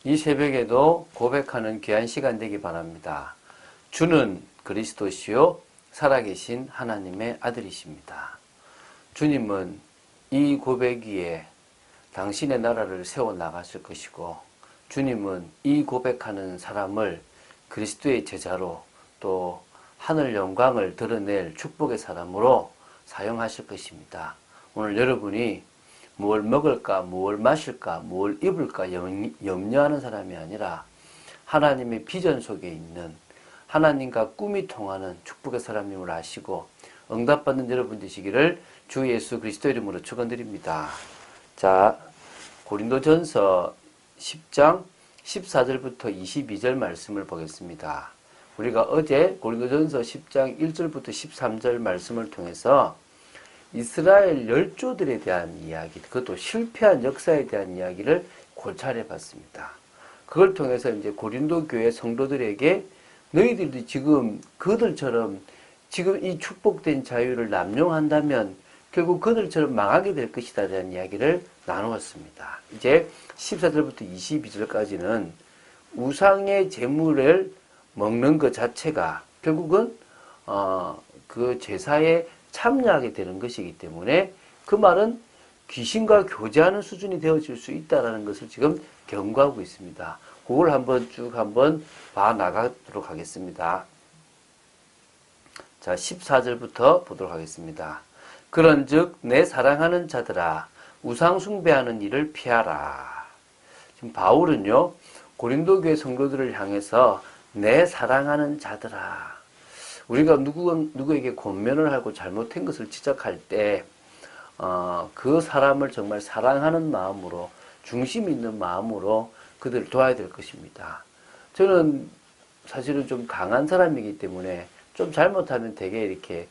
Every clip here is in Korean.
이 새벽에도 고백하는 귀한 시간 되기 바랍니다. 주는 그리스도시요 살아계신 하나님의 아들이십니다. 주님은 이 고백 위에 당신의 나라를 세워나가실 것이고, 주님은 이 고백하는 사람을 그리스도의 제자로 또 하늘 영광을 드러낼 축복의 사람으로 사용하실 것입니다. 오늘 여러분이 무엇을 먹을까, 무엇을 마실까, 무엇을 입을까 염려하는 사람이 아니라 하나님의 비전 속에 있는 하나님과 꿈이 통하는 축복의 사람임을 아시고 응답받는 여러분 되시기를 주 예수 그리스도 이름으로 축원드립니다. 자, 고린도전서 10장 14절부터 22절 말씀을 보겠습니다. 우리가 어제 고린도전서 10장 1절부터 13절 말씀을 통해서 이스라엘 열조들에 대한 이야기, 그것도 실패한 역사에 대한 이야기를 고찰해 봤습니다. 그걸 통해서 이제 고린도 교회 성도들에게 너희들이 지금 그들처럼 지금 이 축복된 자유를 남용한다면 결국 그들처럼 망하게 될 것이다 라는 이야기를 나누었습니다. 이제 14절부터 22절까지는 우상의 제물을 먹는 것 자체가 결국은 그 제사에 참여하게 되는 것이기 때문에 그 말은 귀신과 교제하는 수준이 되어질 수 있다는 것을 지금 경고하고 있습니다. 그걸 한번 봐 나가도록 하겠습니다. 자, 14절부터 보도록 하겠습니다. 그런즉 내 사랑하는 자들아 우상 숭배하는 일을 피하라. 지금 바울은요 고린도 교회 성도들을 향해서 내 사랑하는 자들아, 우리가 누구에게 권면을 하고 잘못한 것을 지적할 때 그 사람을 정말 사랑하는 마음으로, 중심 있는 마음으로 그들을 도와야 될 것입니다. 저는 사실은 좀 강한 사람이기 때문에 좀 잘못하면 되게 이렇게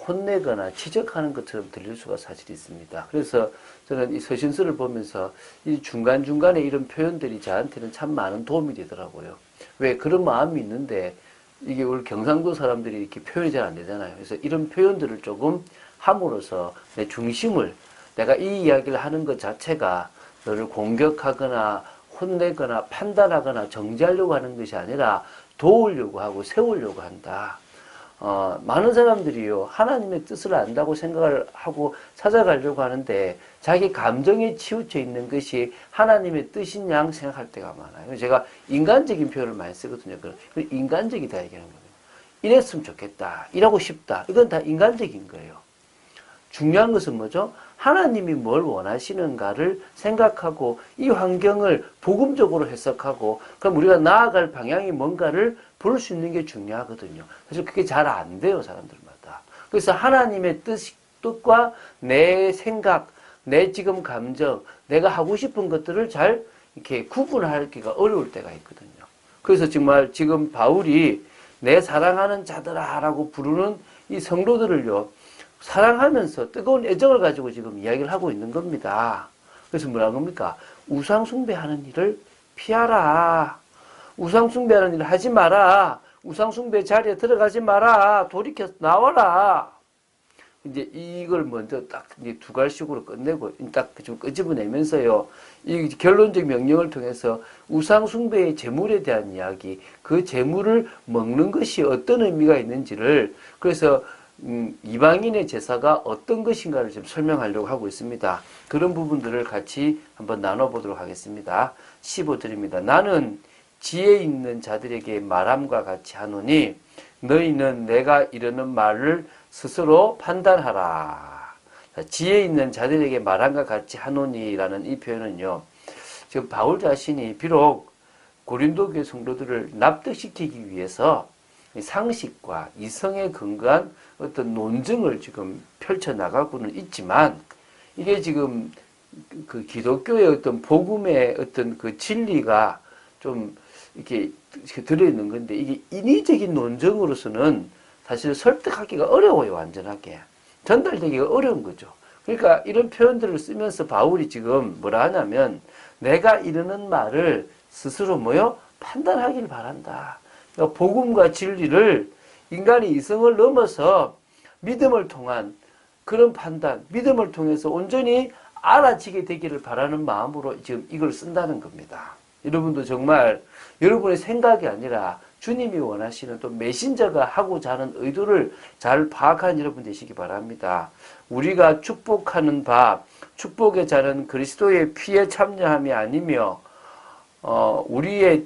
혼내거나 지적하는 것처럼 들릴 수가 사실 있습니다. 그래서 저는 이 서신서를 보면서 이 중간중간에 이런 표현들이 저한테는 참 많은 도움이 되더라고요. 왜 그런 마음이 있는데 이게 우리 경상도 사람들이 이렇게 표현이 잘 안 되잖아요. 그래서 이런 표현들을 조금 함으로써 내 중심을, 내가 이 이야기를 하는 것 자체가 너를 공격하거나 혼내거나 판단하거나 정지하려고 하는 것이 아니라 도우려고 하고 세우려고 한다. 많은 사람들이요 하나님의 뜻을 안다고 생각을 하고 찾아가려고 하는데 자기 감정에 치우쳐 있는 것이 하나님의 뜻인 양 생각할 때가 많아요. 제가 인간적인 표현을 많이 쓰거든요. 인간적이다 얘기하는 거예요. 이랬으면 좋겠다, 이러고 싶다, 이건 다 인간적인 거예요. 중요한 것은 뭐죠? 하나님이 뭘 원하시는가를 생각하고 이 환경을 복음적으로 해석하고 그럼 우리가 나아갈 방향이 뭔가를 볼 수 있는 게 중요하거든요. 사실 그게 잘 안 돼요, 사람들마다. 그래서 하나님의 뜻과 내 생각, 내 지금 감정, 내가 하고 싶은 것들을 잘 이렇게 구분하기가 어려울 때가 있거든요. 그래서 정말 지금 바울이 내 사랑하는 자들아 라고 부르는 이 성도들을요, 사랑하면서 뜨거운 애정을 가지고 지금 이야기를 하고 있는 겁니다. 그래서 뭐라고 합니까? 우상 숭배하는 일을 피하라. 우상 숭배하는 일을 하지 마라. 우상 숭배 자리에 들어가지 마라. 돌이켜 나와라. 이제 이걸 먼저 딱 이제 두 갈씩으로 끝내고 딱 좀 끄집어내면서요. 이 결론적 명령을 통해서 우상 숭배의 제물에 대한 이야기, 그 제물을 먹는 것이 어떤 의미가 있는지를, 그래서 이방인의 제사가 어떤 것인가를 좀 설명하려고 하고 있습니다. 그런 부분들을 같이 한번 나눠보도록 하겠습니다. 15절입니다. 나는 지혜 있는 자들에게 말함과 같이 하노니 너희는 내가 이르는 말을 스스로 판단하라. 지혜 있는 자들에게 말함과 같이 하노니라는 이 표현은요, 지금 바울 자신이 비록 고린도 교회 성도들을 납득시키기 위해서 상식과 이성에 근거한 어떤 논증을 지금 펼쳐나가고는 있지만, 이게 지금 그 기독교의 어떤 복음의 어떤 그 진리가 좀 이렇게 들어있는 건데, 이게 인위적인 논증으로서는 사실 설득하기가 어려워요, 완전하게. 전달되기가 어려운 거죠. 그러니까 이런 표현들을 쓰면서 바울이 지금 뭐라 하냐면, 내가 이르는 말을 스스로 판단하길 바란다. 그러니까 복음과 진리를 인간의 이성을 넘어서 믿음을 통한 그런 판단, 믿음을 통해서 온전히 알아지게 되기를 바라는 마음으로 지금 이걸 쓴다는 겁니다. 여러분도 정말 여러분의 생각이 아니라 주님이 원하시는 또 메신저가 하고자 하는 의도를 잘 파악한 여러분 되시기 바랍니다. 우리가 축복하는 바, 축복의 자는 그리스도의 피에 참여함이 아니며 우리의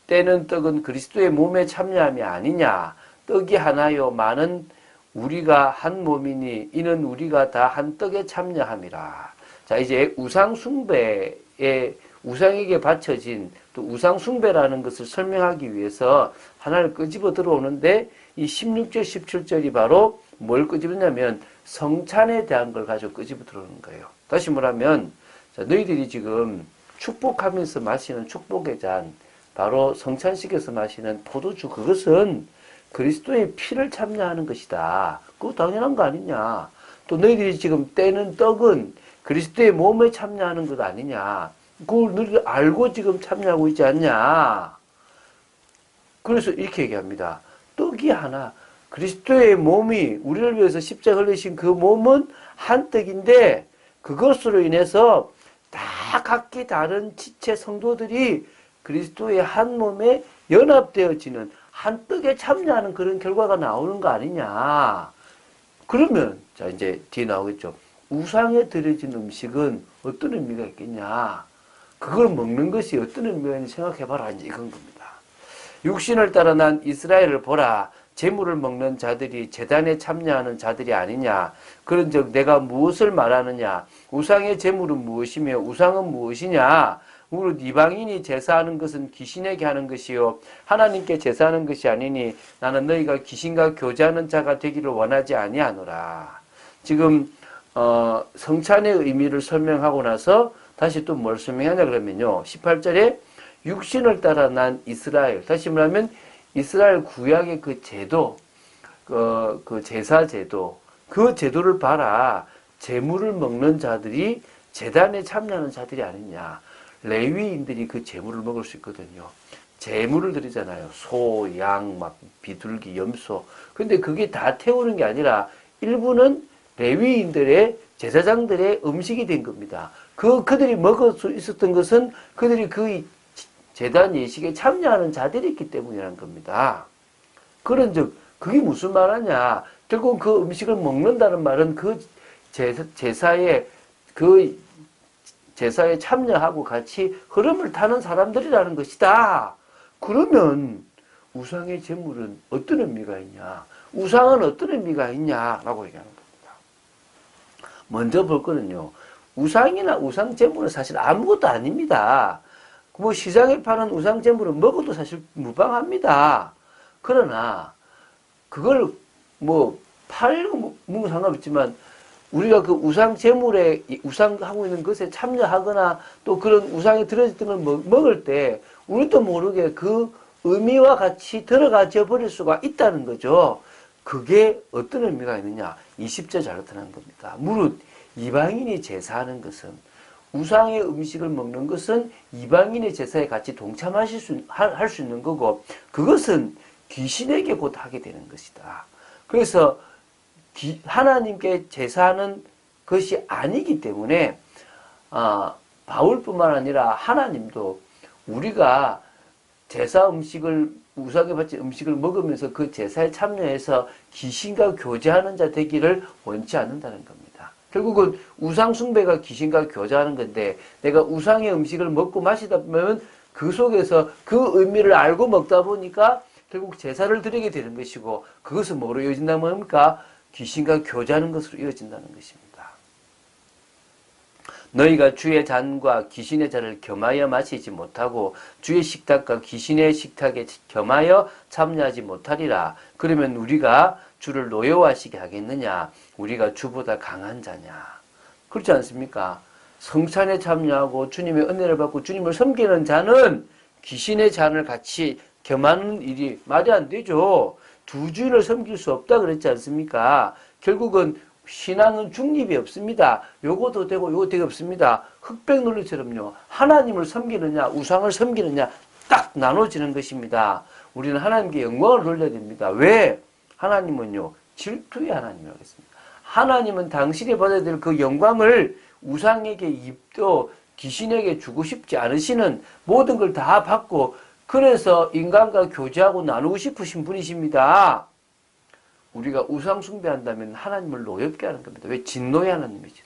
떼는 떡은 그리스도의 몸에 참여함이 아니냐. 떡이 하나요 많은 우리가 한 몸이니 이는 우리가 다 한 떡에 참여함이라. 자, 이제 우상 숭배에 우상에게 바쳐진 또 우상 숭배라는 것을 설명하기 위해서 하나를 끄집어 들어오는데 이 16절 17절이 바로 뭘 끄집었냐면 성찬에 대한 걸 가지고 끄집어 들어오는 거예요. 다시 말하면 자, 너희들이 지금 축복하면서 마시는 축복의 잔, 바로 성찬식에서 마시는 포도주, 그것은 그리스도의 피를 참여하는 것이다. 그거 당연한 거 아니냐. 또 너희들이 지금 떼는 떡은 그리스도의 몸에 참여하는 것 아니냐. 그걸 너희들 알고 지금 참여하고 있지 않냐. 그래서 이렇게 얘기합니다. 떡이 하나, 그리스도의 몸이 우리를 위해서 십자가 흘리신 그 몸은 한 떡인데 그것으로 인해서 다 각기 다른 지체 성도들이 그리스도의 한 몸에 연합되어지는 한 떡에 참여하는 그런 결과가 나오는 거 아니냐. 그러면 자 이제 뒤에 나오겠죠. 우상에 드려진 음식은 어떤 의미가 있겠냐. 그걸 먹는 것이 어떤 의미가 있는지 생각해봐라. 이제 이건 겁니다. 육신을 따라 난 이스라엘을 보라. 제물을 먹는 자들이 제단에 참여하는 자들이 아니냐. 그런즉 내가 무엇을 말하느냐. 우상의 제물은 무엇이며 우상은 무엇이냐. 무릇 이방인이 제사하는 것은 귀신에게 하는 것이요 하나님께 제사하는 것이 아니니 나는 너희가 귀신과 교제하는 자가 되기를 원하지 아니하노라. 지금 성찬의 의미를 설명하고 나서 다시 또 뭘 설명하냐 그러면요. 18절에 육신을 따라 난 이스라엘. 다시 말하면 이스라엘 구약의 그 제도, 그 제사 제도, 그 제도를 봐라. 제물을 먹는 자들이 제단에 참여하는 자들이 아니냐. 레위인들이 그 제물을 먹을 수 있거든요. 제물을 드리잖아요. 소, 양, 막 비둘기, 염소. 근데 그게 다 태우는 게 아니라 일부는 레위인들의 제사장들의 음식이 된 겁니다. 그들이 먹을 수 있었던 것은 그들이 그 제단 예식에 참여하는 자들이 있기 때문이라는 겁니다. 그런즉 그게 무슨 말하냐? 결국 그 음식을 먹는다는 말은 그 제사에 참여하고 같이 흐름을 타는 사람들이라는 것이다. 그러면 우상의 제물은 어떤 의미가 있냐? 우상은 어떤 의미가 있냐라고 얘기하는 겁니다. 먼저 볼 거는요. 우상이나 우상 제물은 사실 아무것도 아닙니다. 뭐 시장에 파는 우상 제물은 먹어도 사실 무방합니다. 그러나 그걸 뭐 팔고 뭐 상관없지만 우리가 그 우상 제물에 우상하고 있는 것에 참여하거나 또 그런 우상에 들어있던 걸 먹을 때 우리도 모르게 그 의미와 같이 들어가져 버릴 수가 있다는 거죠. 그게 어떤 의미가 있느냐? 20절 잘 나타난 겁니다. 무릇 이방인이 제사하는 것은 우상의 음식을 먹는 것은 이방인의 제사에 같이 할 수 있는 거고 그것은 귀신에게 곧 하게 되는 것이다. 그래서 하나님께 제사하는 것이 아니기 때문에 바울뿐만 아니라 하나님도 우리가 제사 음식을 우상에 바친 음식을 먹으면서 그 제사에 참여해서 귀신과 교제하는 자 되기를 원치 않는다는 겁니다. 결국은 우상 숭배가 귀신과 교제하는 건데 내가 우상의 음식을 먹고 마시다 보면 그 속에서 그 의미를 알고 먹다 보니까 결국 제사를 드리게 되는 것이고 그것은 뭐로 이어진다면 뭡니까? 귀신과 교제하는 것으로 이어진다는 것입니다. 너희가 주의 잔과 귀신의 잔을 겸하여 마시지 못하고 주의 식탁과 귀신의 식탁에 겸하여 참여하지 못하리라. 그러면 우리가 주를 노여워하시게 하겠느냐? 우리가 주보다 강한 자냐? 그렇지 않습니까? 성찬에 참여하고 주님의 은혜를 받고 주님을 섬기는 자는 귀신의 잔을 같이 겸하는 일이 말이 안 되죠. 두 주인을 섬길 수 없다 그랬지 않습니까? 결국은 신앙은 중립이 없습니다. 요것도 되고 요것도 되게 없습니다. 흑백 논리처럼요. 하나님을 섬기느냐 우상을 섬기느냐 딱 나눠지는 것입니다. 우리는 하나님께 영광을 돌려야 됩니다. 왜? 하나님은요. 질투의 하나님이라고 했습니다. 하나님은 당신이 받아야 될 그 영광을 우상에게 입도 귀신에게 주고 싶지 않으시는 모든 걸 다 받고 그래서 인간과 교제하고 나누고 싶으신 분이십니다. 우리가 우상 숭배한다면 하나님을 노엽게 하는 겁니다. 왜? 진노의 하나님이죠.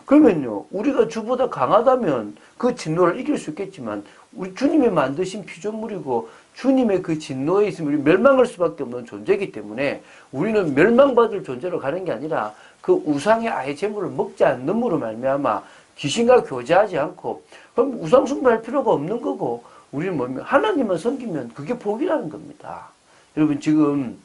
그러면요, 우리가 주보다 강하다면 그 진노를 이길 수 있겠지만 우리 주님이 만드신 피조물이고 주님의 그 진노에 있으면 우리 멸망할 수밖에 없는 존재이기 때문에 우리는 멸망받을 존재로 가는 게 아니라 그 우상의 아예 제물을 먹지 않는으로 말미암아 귀신과 교제하지 않고 그럼 우상 숭배할 필요가 없는 거고 우리는 뭐 하나님만 섬기면 그게 복이라는 겁니다. 여러분 지금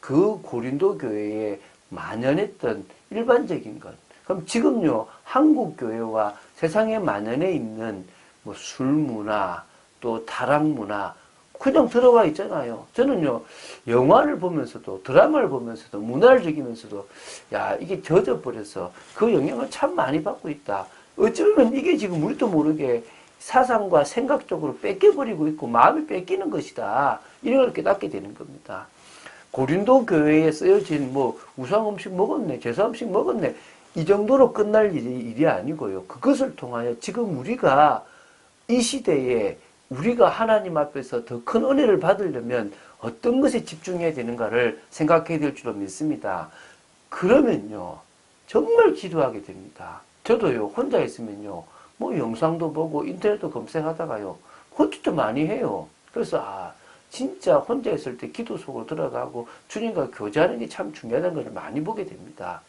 그 고린도 교회에 만연했던 일반적인 것 그럼 지금요 한국 교회와 세상에 만연해 있는 뭐 술 문화 또 타락 문화 그냥 들어와 있잖아요. 저는요 영화를 보면서도 드라마를 보면서도 문화를 즐기면서도 야 이게 젖어버려서 그 영향을 참 많이 받고 있다. 어쩌면 이게 지금 우리도 모르게 사상과 생각적으로 뺏겨버리고 있고 마음이 뺏기는 것이다. 이런 걸 깨닫게 되는 겁니다. 고린도 교회에 쓰여진 뭐 우상 음식 먹었네, 제사 음식 먹었네 이 정도로 끝날 일이 아니고요. 그것을 통하여 지금 우리가 이 시대에 우리가 하나님 앞에서 더 큰 은혜를 받으려면 어떤 것에 집중해야 되는가를 생각해야 될 줄로 믿습니다. 그러면요 정말 기도하게 됩니다. 저도요 혼자 있으면요 뭐 영상도 보고 인터넷도 검색하다가요 헛짓도 많이 해요. 그래서 진짜 혼자 있을 때 기도 속으로 들어가고 주님과 교제하는 게 참 중요하다는 것을 많이 보게 됩니다.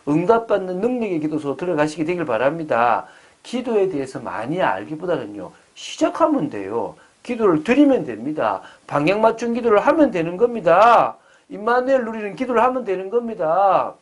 응답받는 능력의 기도 속으로 들어가시게 되길 바랍니다. 기도에 대해서 많이 알기보다는요 시작하면 돼요. 기도를 드리면 됩니다. 방향 맞춘 기도를 하면 되는 겁니다. 임마누엘 누리는 기도를 하면 되는 겁니다.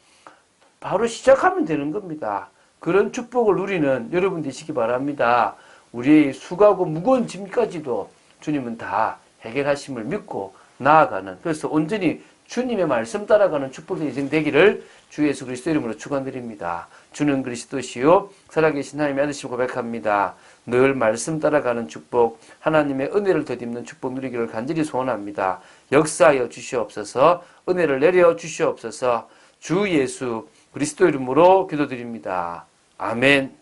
바로 시작하면 되는 겁니다. 그런 축복을 누리는 여러분 되시기 바랍니다. 우리의 수고하고 무거운 짐까지도 주님은 다 해결하심을 믿고 나아가는 그래서 온전히 주님의 말씀 따라가는 축복의 인생 되기를 주 예수 그리스도 이름으로 축원드립니다. 주는 그리스도시요 살아계신 하나님의 아들심을 고백합니다. 늘 말씀 따라가는 축복 하나님의 은혜를 덧입는 축복 누리기를 간절히 소원합니다. 역사하여 주시옵소서 은혜를 내려 주시옵소서 주 예수 그리스도 이름으로 기도드립니다. 아멘.